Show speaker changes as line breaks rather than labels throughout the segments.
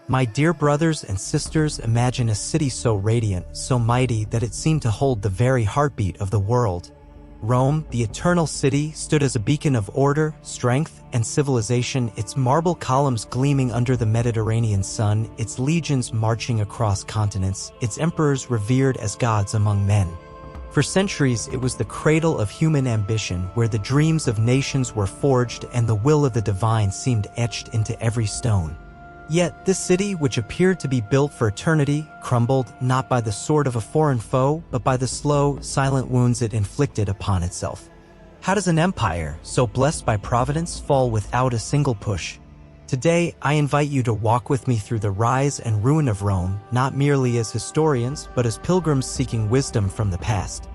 My dear brothers and sisters, imagine a city so radiant, so mighty that it seemed to hold the very heartbeat of the world. Rome, the eternal city, stood as a beacon of order, strength, and civilization, its marble columns gleaming under the Mediterranean sun, its legions marching across continents, its emperors revered as gods among men. For centuries, it was the cradle of human ambition, where the dreams of nations were forged and the will of the divine seemed etched into every stone. Yet, this city, which appeared to be built for eternity, crumbled not by the sword of a foreign foe, but by the slow, silent wounds it inflicted upon itself. How does an empire, so blessed by providence, fall without a single push? Today, I invite you to walk with me through the rise and ruin of Rome, not merely as historians, but as pilgrims seeking wisdom from the past.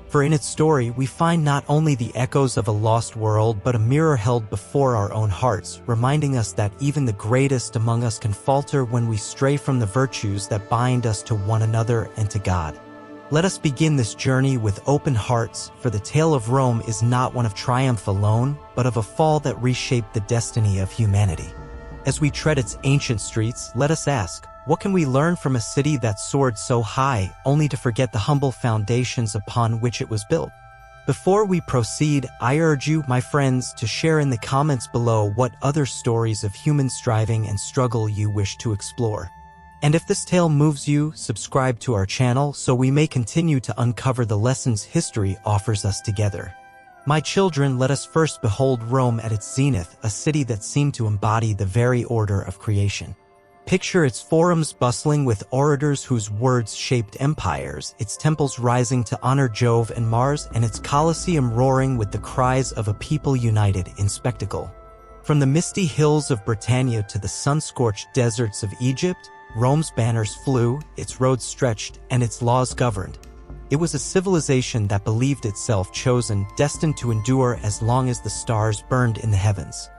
For in its story, we find not only the echoes of a lost world, but a mirror held before our own hearts, reminding us that even the greatest among us can falter when we stray from the virtues that bind us to one another and to God. Let us begin this journey with open hearts, for the tale of Rome is not one of triumph alone, but of a fall that reshaped the destiny of humanity. As we tread its ancient streets, let us ask, what can we learn from a city that soared so high, only to forget the humble foundations upon which it was built? Before we proceed, I urge you, my friends, to share in the comments below what other stories of human striving and struggle you wish to explore. And if this tale moves you, subscribe to our channel so we may continue to uncover the lessons history offers us together. My children, let us first behold Rome at its zenith, a city that seemed to embody the very order of creation. Picture its forums bustling with orators whose words shaped empires, its temples rising to honor Jove and Mars, and its Colosseum roaring with the cries of a people united in spectacle. From the misty hills of Britannia to the sun-scorched deserts of Egypt, Rome's banners flew, its roads stretched, and its laws governed. It was a civilization that believed itself chosen, destined to endure as long as the stars burned in the heavens.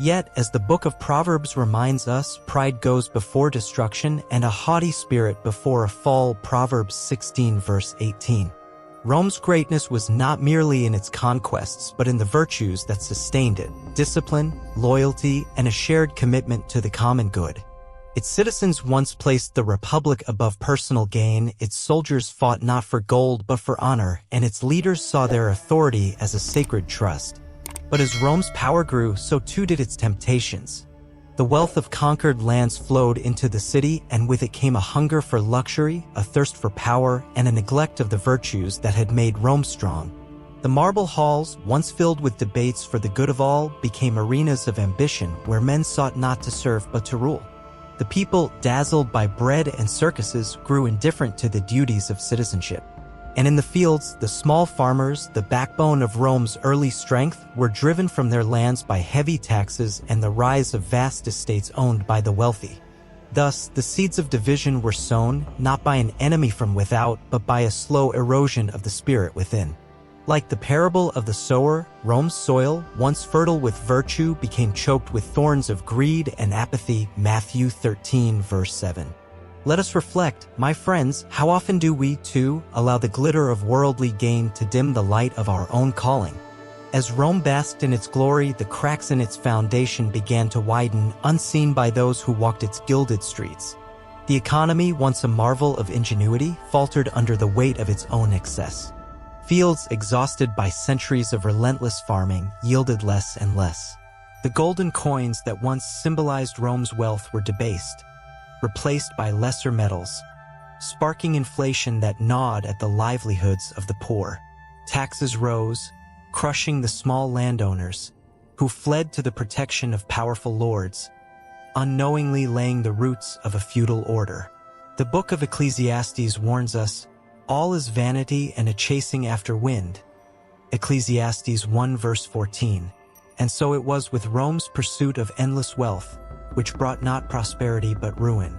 Yet, as the book of Proverbs reminds us, pride goes before destruction and a haughty spirit before a fall. Proverbs 16 verse 18. Rome's greatness was not merely in its conquests, but in the virtues that sustained it: discipline, loyalty, and a shared commitment to the common good. Its citizens once placed the republic above personal gain, its soldiers fought not for gold but for honor, and its leaders saw their authority as a sacred trust. But as Rome's power grew, so too did its temptations. The wealth of conquered lands flowed into the city, and with it came a hunger for luxury, a thirst for power, and a neglect of the virtues that had made Rome strong. The marble halls, once filled with debates for the good of all, became arenas of ambition where men sought not to serve but to rule. The people, dazzled by bread and circuses, grew indifferent to the duties of citizenship. And in the fields, the small farmers, the backbone of Rome's early strength, were driven from their lands by heavy taxes and the rise of vast estates owned by the wealthy. Thus, the seeds of division were sown, not by an enemy from without, but by a slow erosion of the spirit within. Like the parable of the sower, Rome's soil, once fertile with virtue, became choked with thorns of greed and apathy. Matthew 13 verse 7. Let us reflect, my friends, how often do we, too, allow the glitter of worldly gain to dim the light of our own calling? As Rome basked in its glory, the cracks in its foundation began to widen, unseen by those who walked its gilded streets. The economy, once a marvel of ingenuity, faltered under the weight of its own excess. Fields, exhausted by centuries of relentless farming, yielded less and less. The golden coins that once symbolized Rome's wealth were debased, replaced by lesser metals, sparking inflation that gnawed at the livelihoods of the poor. Taxes rose, crushing the small landowners, who fled to the protection of powerful lords, unknowingly laying the roots of a feudal order. The book of Ecclesiastes warns us, all is vanity and a chasing after wind. Ecclesiastes 1 verse 14. And so it was with Rome's pursuit of endless wealth, which brought not prosperity but ruin.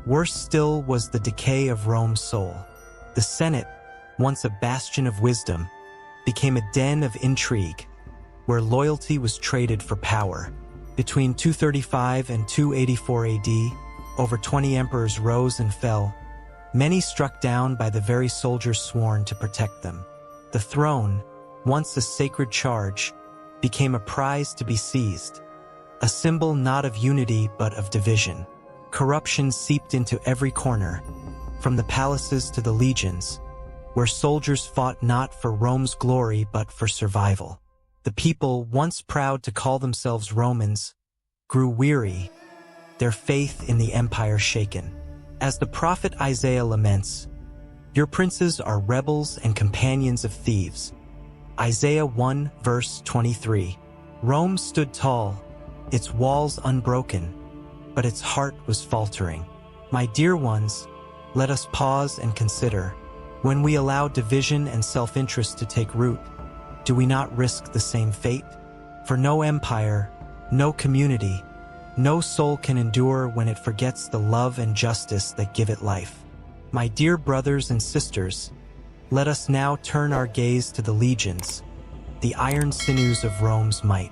Worse still was the decay of Rome's soul. The Senate, once a bastion of wisdom, became a den of intrigue, where loyalty was traded for power. Between 235 and 284 AD, over 20 emperors rose and fell, many struck down by the very soldiers sworn to protect them. The throne, once a sacred charge, became a prize to be seized, a symbol not of unity but of division. Corruption seeped into every corner, from the palaces to the legions, where soldiers fought not for Rome's glory but for survival. The people, once proud to call themselves Romans, grew weary, their faith in the empire shaken. As the prophet Isaiah laments, "Your princes are rebels and companions of thieves." Isaiah 1 verse 23. Rome stood tall, its walls unbroken, but its heart was faltering. My dear ones, let us pause and consider, when we allow division and self-interest to take root, do we not risk the same fate? For no empire, no community, no soul can endure when it forgets the love and justice that give it life. My dear brothers and sisters, let us now turn our gaze to the legions, the iron sinews of Rome's might.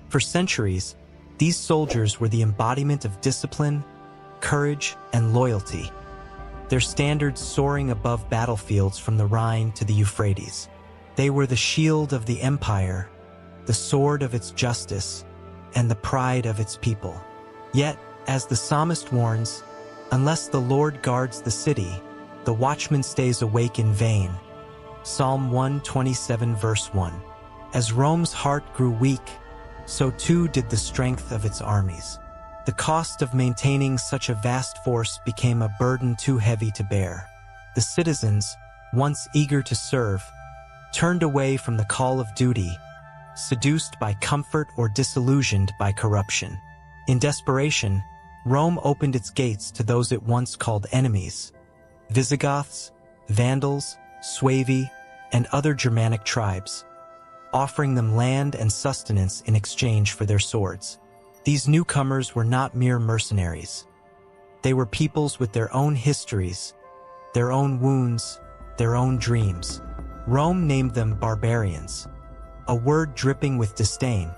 For centuries, these soldiers were the embodiment of discipline, courage, and loyalty, their standards soaring above battlefields from the Rhine to the Euphrates. They were the shield of the empire, the sword of its justice, and the pride of its people. Yet, as the psalmist warns, unless the Lord guards the city, the watchman stays awake in vain. Psalm 127 verse 1. As Rome's heart grew weak, so too did the strength of its armies. The cost of maintaining such a vast force became a burden too heavy to bear. The citizens, once eager to serve, turned away from the call of duty, seduced by comfort or disillusioned by corruption. In desperation, Rome opened its gates to those it once called enemies: Visigoths, Vandals, Suevi, and other Germanic tribes, offering them land and sustenance in exchange for their swords. These newcomers were not mere mercenaries. They were peoples with their own histories, their own wounds, their own dreams. Rome named them barbarians, a word dripping with disdain,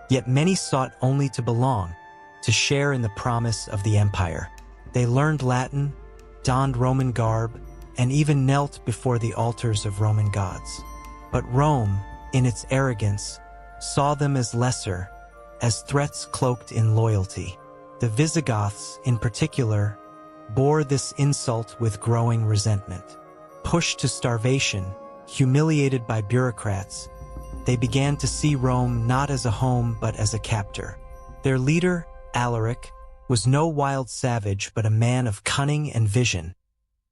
yet many sought only to belong, to share in the promise of the empire. They learned Latin, donned Roman garb, and even knelt before the altars of Roman gods. But Rome, in its arrogance, saw them as lesser, as threats cloaked in loyalty. The Visigoths, in particular, bore this insult with growing resentment. Pushed to starvation, humiliated by bureaucrats, they began to see Rome not as a home but as a captor. Their leader, Alaric, was no wild savage but a man of cunning and vision,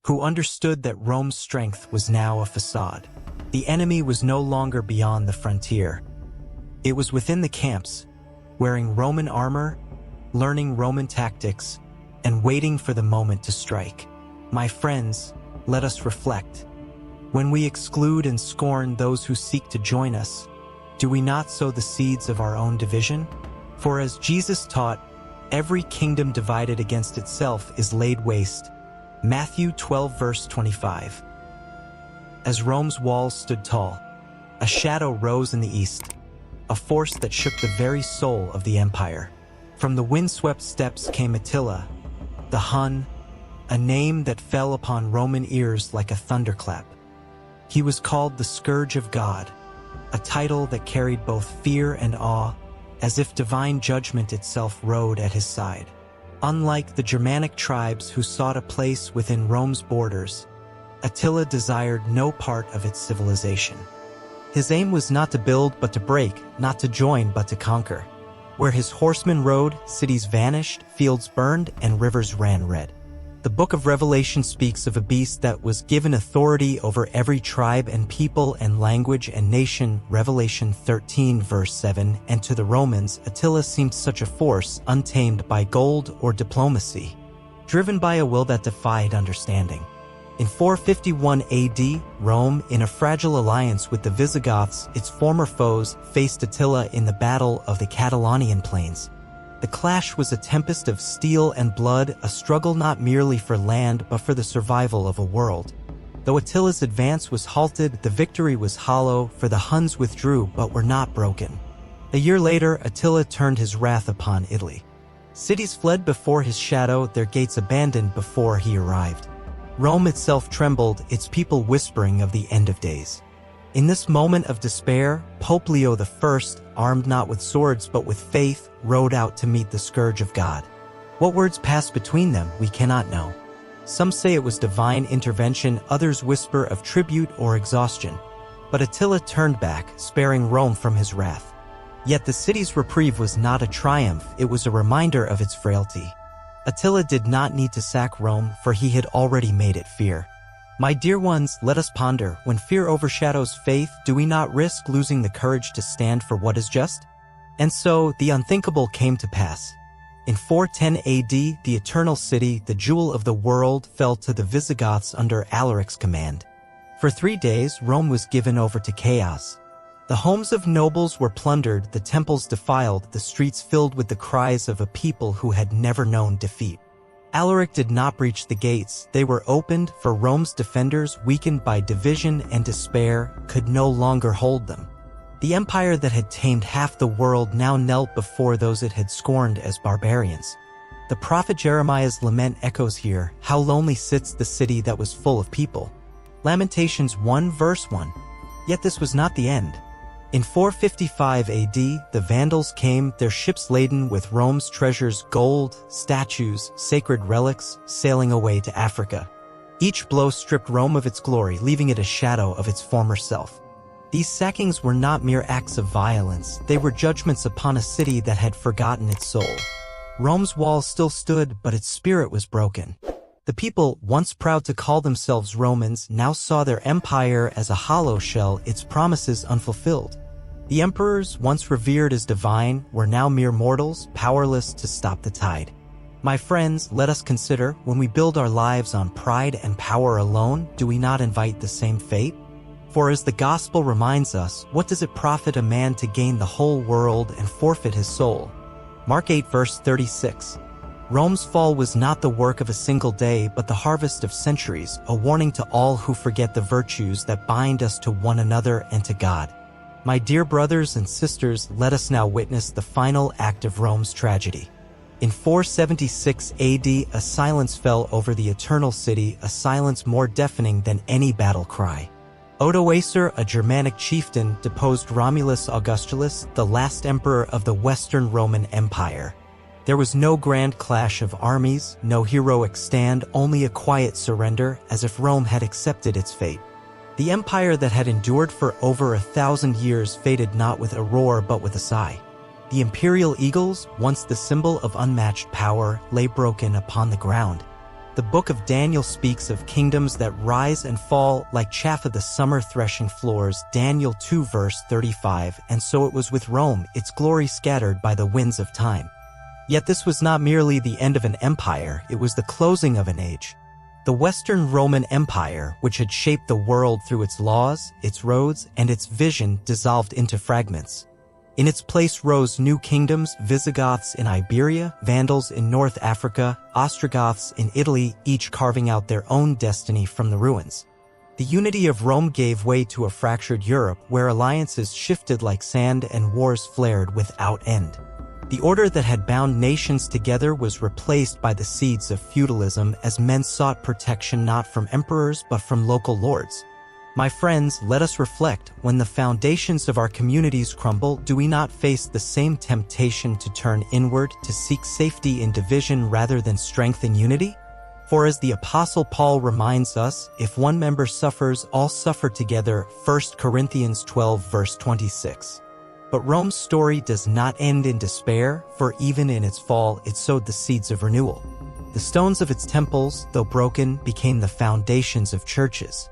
who understood that Rome's strength was now a facade. The enemy was no longer beyond the frontier. It was within the camps, wearing Roman armor, learning Roman tactics, and waiting for the moment to strike. My friends, let us reflect. When we exclude and scorn those who seek to join us, do we not sow the seeds of our own division? For as Jesus taught, every kingdom divided against itself is laid waste. Matthew 12 verse 25. As Rome's walls stood tall, a shadow rose in the east, a force that shook the very soul of the empire. From the windswept steppes came Attila, the Hun, a name that fell upon Roman ears like a thunderclap. He was called the Scourge of God, a title that carried both fear and awe, as if divine judgment itself rode at his side. Unlike the Germanic tribes who sought a place within Rome's borders, Attila desired no part of its civilization. His aim was not to build but to break, not to join but to conquer. Where his horsemen rode, cities vanished, fields burned, and rivers ran red. The book of Revelation speaks of a beast that was given authority over every tribe and people and language and nation, Revelation 13 verse 7, and to the Romans, Attila seemed such a force untamed by gold or diplomacy, driven by a will that defied understanding. In 451 AD, Rome, in a fragile alliance with the Visigoths, its former foes, faced Attila in the Battle of the Catalonian Plains. The clash was a tempest of steel and blood, a struggle not merely for land but for the survival of a world. Though Attila's advance was halted, the victory was hollow, for the Huns withdrew but were not broken. A year later, Attila turned his wrath upon Italy. Cities fled before his shadow, their gates abandoned before he arrived. Rome itself trembled, its people whispering of the end of days. In this moment of despair, Pope Leo I, armed not with swords but with faith, rode out to meet the Scourge of God. What words passed between them, we cannot know. Some say it was divine intervention, others whisper of tribute or exhaustion. But Attila turned back, sparing Rome from his wrath. Yet the city's reprieve was not a triumph, it was a reminder of its frailty. Attila did not need to sack Rome, for he had already made it fear. My dear ones, let us ponder, when fear overshadows faith, do we not risk losing the courage to stand for what is just? And so, the unthinkable came to pass. In 410 AD, the Eternal City, the jewel of the world, fell to the Visigoths under Alaric's command. For 3 days, Rome was given over to chaos. The homes of nobles were plundered, the temples defiled, the streets filled with the cries of a people who had never known defeat. Alaric did not breach the gates, they were opened, for Rome's defenders, weakened by division and despair, could no longer hold them. The empire that had tamed half the world now knelt before those it had scorned as barbarians. The prophet Jeremiah's lament echoes here, how lonely sits the city that was full of people. Lamentations 1 verse 1. Yet this was not the end. In 455 AD, the Vandals came, their ships laden with Rome's treasures, gold, statues, sacred relics, sailing away to Africa. Each blow stripped Rome of its glory, leaving it a shadow of its former self. These sackings were not mere acts of violence, they were judgments upon a city that had forgotten its soul. Rome's walls still stood, but its spirit was broken. The people, once proud to call themselves Romans, now saw their empire as a hollow shell, its promises unfulfilled. The emperors, once revered as divine, were now mere mortals, powerless to stop the tide. My friends, let us consider, when we build our lives on pride and power alone, do we not invite the same fate? For as the gospel reminds us, what does it profit a man to gain the whole world and forfeit his soul? Mark 8 verse 36. Rome's fall was not the work of a single day, but the harvest of centuries, a warning to all who forget the virtues that bind us to one another and to God. My dear brothers and sisters, let us now witness the final act of Rome's tragedy. In 476 AD, a silence fell over the Eternal City, a silence more deafening than any battle cry. Odoacer, a Germanic chieftain, deposed Romulus Augustulus, the last emperor of the Western Roman Empire. There was no grand clash of armies, no heroic stand, only a quiet surrender, as if Rome had accepted its fate. The empire that had endured for over 1,000 years faded not with a roar but with a sigh. The imperial eagles, once the symbol of unmatched power, lay broken upon the ground. The book of Daniel speaks of kingdoms that rise and fall like chaff of the summer threshing floors, Daniel 2 verse 35, and so it was with Rome, its glory scattered by the winds of time. Yet this was not merely the end of an empire, it was the closing of an age. The Western Roman Empire, which had shaped the world through its laws, its roads, and its vision, dissolved into fragments. In its place rose new kingdoms, Visigoths in Iberia, Vandals in North Africa, Ostrogoths in Italy, each carving out their own destiny from the ruins. The unity of Rome gave way to a fractured Europe, where alliances shifted like sand and wars flared without end. The order that had bound nations together was replaced by the seeds of feudalism as men sought protection not from emperors but from local lords. My friends, let us reflect, when the foundations of our communities crumble, do we not face the same temptation to turn inward, to seek safety in division rather than strength in unity? For as the Apostle Paul reminds us, if one member suffers, all suffer together, 1 Corinthians 12 verse 26. But Rome's story does not end in despair, for even in its fall it sowed the seeds of renewal. The stones of its temples, though broken, became the foundations of churches.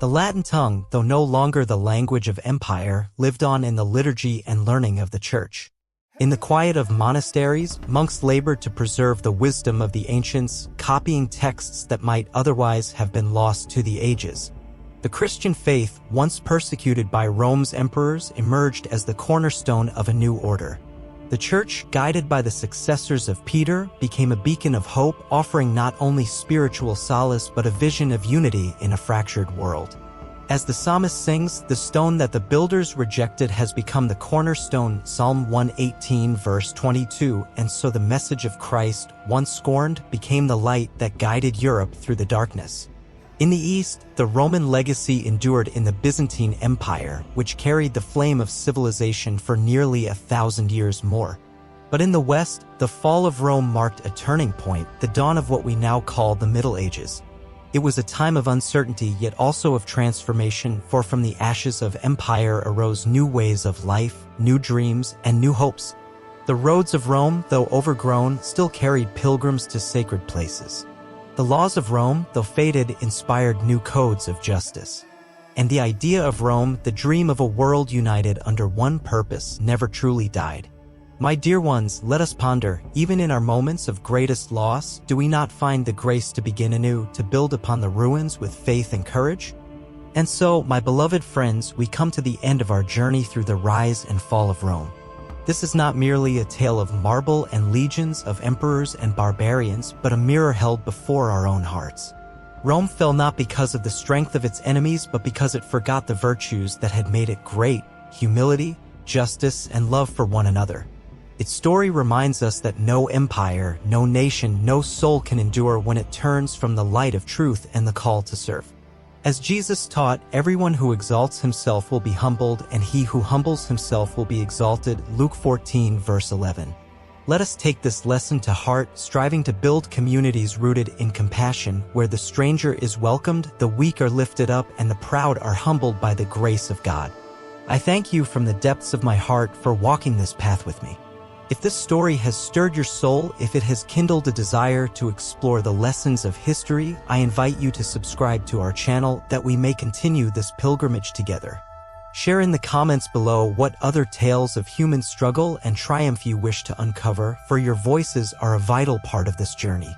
The Latin tongue, though no longer the language of empire, lived on in the liturgy and learning of the church. In the quiet of monasteries, monks labored to preserve the wisdom of the ancients, copying texts that might otherwise have been lost to the ages. The Christian faith, once persecuted by Rome's emperors, emerged as the cornerstone of a new order. The church, guided by the successors of Peter, became a beacon of hope, offering not only spiritual solace but a vision of unity in a fractured world. As the psalmist sings, the stone that the builders rejected has become the cornerstone, Psalm 118 verse 22, and so the message of Christ, once scorned, became the light that guided Europe through the darkness. In the East, the Roman legacy endured in the Byzantine Empire, which carried the flame of civilization for nearly 1,000 years more. But in the West, the fall of Rome marked a turning point, the dawn of what we now call the Middle Ages. It was a time of uncertainty yet also of transformation, for from the ashes of empire arose new ways of life, new dreams, and new hopes. The roads of Rome, though overgrown, still carried pilgrims to sacred places. The laws of Rome, though faded, inspired new codes of justice. And the idea of Rome, the dream of a world united under one purpose, never truly died. My dear ones, let us ponder, even in our moments of greatest loss, do we not find the grace to begin anew, to build upon the ruins with faith and courage? And so, my beloved friends, we come to the end of our journey through the rise and fall of Rome. This is not merely a tale of marble and legions of emperors and barbarians, but a mirror held before our own hearts. Rome fell not because of the strength of its enemies, but because it forgot the virtues that had made it great: humility, justice, and love for one another. Its story reminds us that no empire, no nation, no soul can endure when it turns from the light of truth and the call to serve. As Jesus taught, everyone who exalts himself will be humbled, and he who humbles himself will be exalted. Luke 14, verse 11. Let us take this lesson to heart, striving to build communities rooted in compassion, where the stranger is welcomed, the weak are lifted up, and the proud are humbled by the grace of God. I thank you from the depths of my heart for walking this path with me. If this story has stirred your soul, if it has kindled a desire to explore the lessons of history, I invite you to subscribe to our channel that we may continue this pilgrimage together. Share in the comments below what other tales of human struggle and triumph you wish to uncover, for your voices are a vital part of this journey.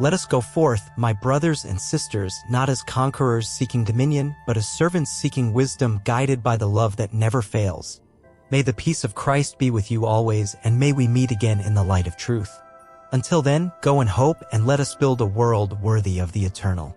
Let us go forth, my brothers and sisters, not as conquerors seeking dominion, but as servants seeking wisdom, guided by the love that never fails. May the peace of Christ be with you always, and may we meet again in the light of truth. Until then, go in hope and let us build a world worthy of the eternal.